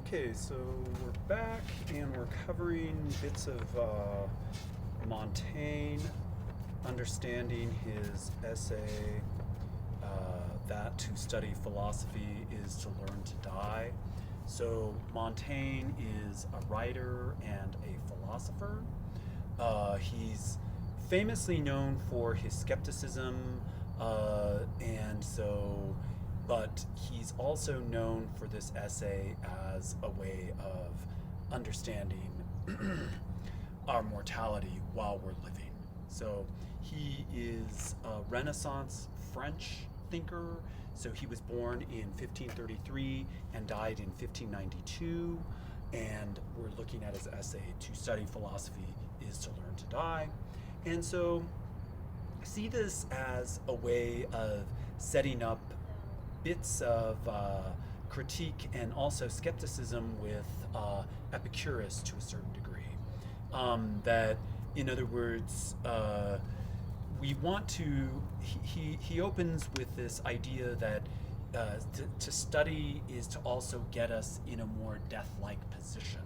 Okay, so we're back and we're covering bits of Montaigne, understanding his essay that to study philosophy is to learn to die. So Montaigne is a writer and a philosopher. He's famously known for his skepticism, and so but he's also known for this essay as a way of understanding our mortality while we're living. So he is a Renaissance French thinker. So he was born in 1533 and died in 1592. And we're looking at his essay, To Study Philosophy is to Learn to Die. And so see this as a way of setting up bits of critique and also skepticism with Epicurus to a certain degree. That, in other words, we want to, he opens with this idea that to study is to also get us in a more death-like position.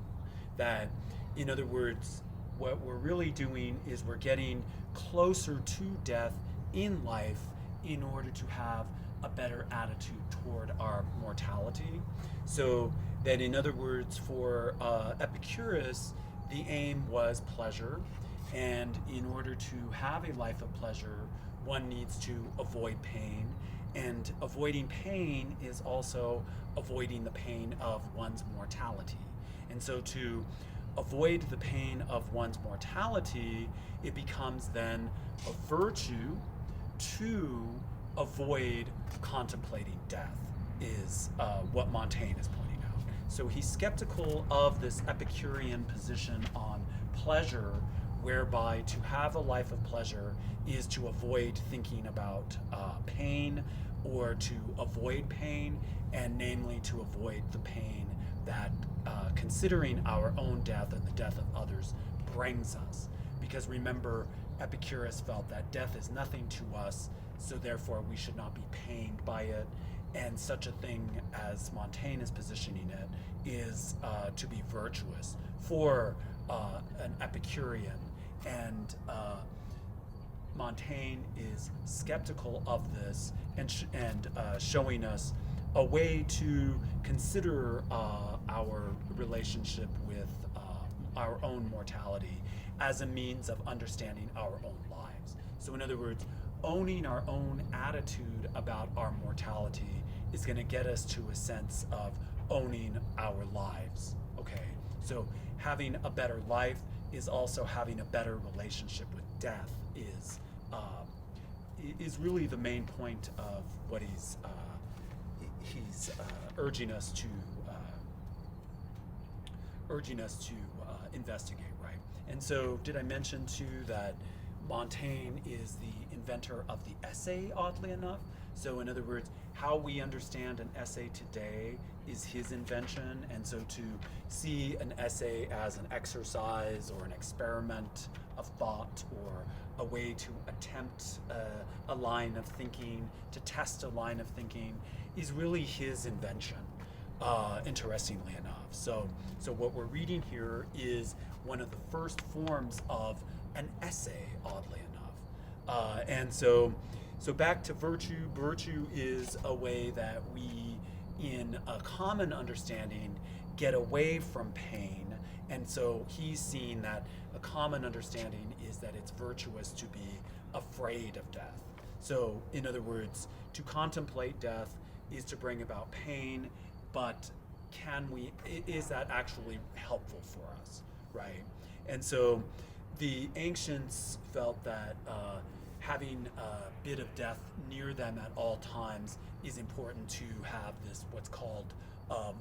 That, in other words, what we're really doing is we're getting closer to death in life in order to have a better attitude toward our mortality. So that, in other words, for Epicurus, the aim was pleasure, and in order to have a life of pleasure, one needs to avoid pain, and avoiding pain is also avoiding the pain of one's mortality. And so to avoid the pain of one's mortality, it becomes then a virtue to avoid contemplating death, is what Montaigne is pointing out. So he's skeptical of this Epicurean position on pleasure, whereby to have a life of pleasure is to avoid thinking about pain, or to avoid pain, and namely to avoid the pain that considering our own death and the death of others brings us. Because remember, Epicurus felt that death is nothing to us, so therefore we should not be pained by it. And such a thing as Montaigne is positioning it is to be virtuous for an Epicurean. And Montaigne is skeptical of this and showing us a way to consider our relationship with our own mortality as a means of understanding our own lives. So in other words, owning our own attitude about our mortality is going to get us to a sense of owning our lives. Okay, so having a better life is also having a better relationship with death, is really the main point of what he's urging us to investigate, right? And so, did I mention too that Montaigne is the inventor of the essay, oddly enough? So in other words, how we understand an essay today is his invention, and so to see an essay as an exercise or an experiment of thought or a way to attempt a line of thinking, to test a line of thinking, is really his invention, interestingly enough. So what we're reading here is one of the first forms of an essay, oddly enough. And so back to virtue. Virtue is a way that we, in a common understanding, get away from pain. And so he's seeing that a common understanding is that it's virtuous to be afraid of death. So in other words, to contemplate death is to bring about pain, but is that actually helpful for us, right? And so the ancients felt that having a bit of death near them at all times is important to have this, what's called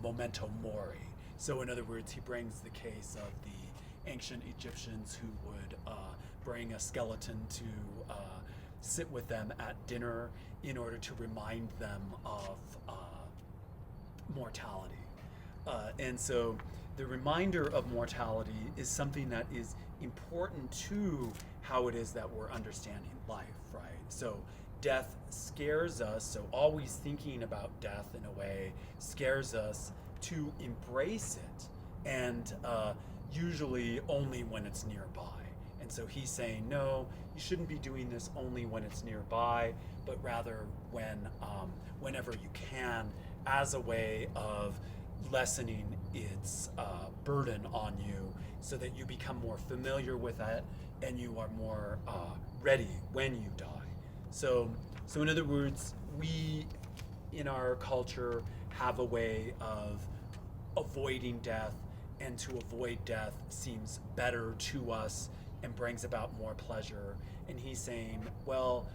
memento mori. So in other words, he brings the case of the ancient Egyptians who would bring a skeleton to sit with them at dinner in order to remind them of mortality. And so the reminder of mortality is something that is important to how it is that we're understanding life, right? So death scares us, so always thinking about death in a way scares us to embrace it, and usually only when it's nearby. And so he's saying, no, you shouldn't be doing this only when it's nearby, but rather whenever you can, as a way of lessening its burden on you, so that you become more familiar with it and you are more ready when you die. So in other words, we in our culture have a way of avoiding death, and to avoid death seems better to us and brings about more pleasure. And he's saying, well,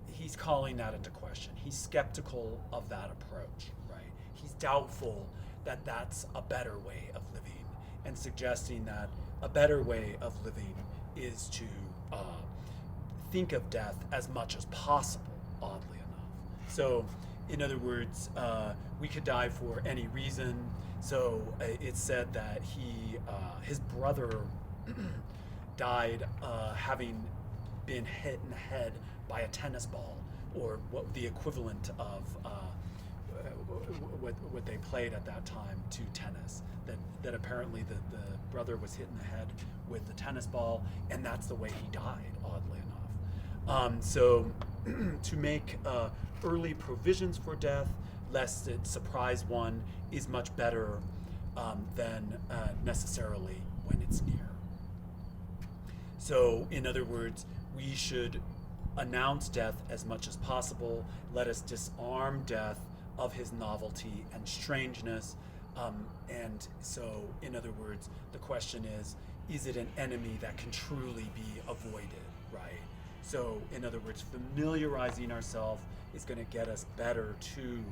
he's calling that into question. He's skeptical of that approach, right? He's doubtful that that's a better way of living, and suggesting that a better way of living is to think of death as much as possible, oddly enough. So, in other words, we could die for any reason. So it's said that his brother died having been hit in the head by a tennis ball, or what the equivalent of what they played at that time to tennis. That apparently the brother was hit in the head with the tennis ball, and that's the way he died, oddly enough. So to make early provisions for death, lest it surprise one, is much better than necessarily when it's near. So, in other words, we should announce death as much as possible. Let us disarm death of his novelty and strangeness. And so, in other words, the question is it an enemy that can truly be avoided, right? So, in other words, familiarizing ourselves is going to get us better to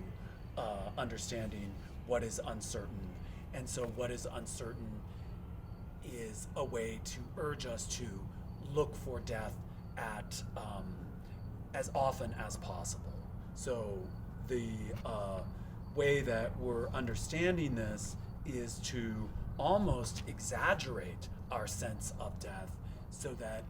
understanding what is uncertain. And so what is uncertain is a way to urge us to look for death at as often as possible. So the way that we're understanding this is to almost exaggerate our sense of death, so that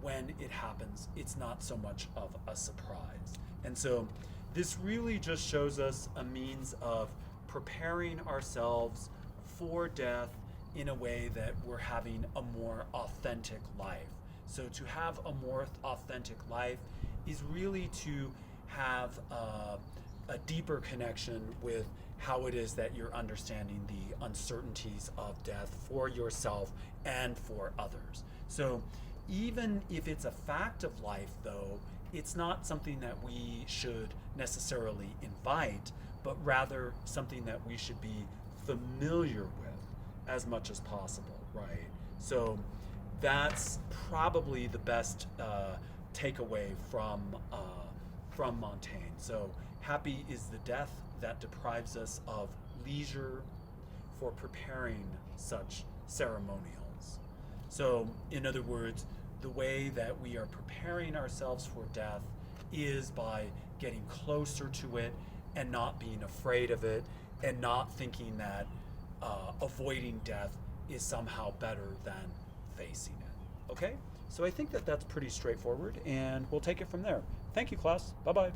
when it happens, it's not so much of a surprise. And so this really just shows us a means of preparing ourselves for death in a way that we're having a more authentic life. So to have a more authentic life is really to have a deeper connection with how it is that you're understanding the uncertainties of death for yourself and for others. So even if it's a fact of life, though, it's not something that we should necessarily invite, but rather something that we should be familiar with as much as possible, right? So that's probably the best takeaway from Montaigne. So happy is the death that deprives us of leisure for preparing such ceremonials. So in other words, the way that we are preparing ourselves for death is by getting closer to it and not being afraid of it, and not thinking that avoiding death is somehow better than facing it. Okay? So I think that that's pretty straightforward, and we'll take it from there. Thank you, class. Bye-bye.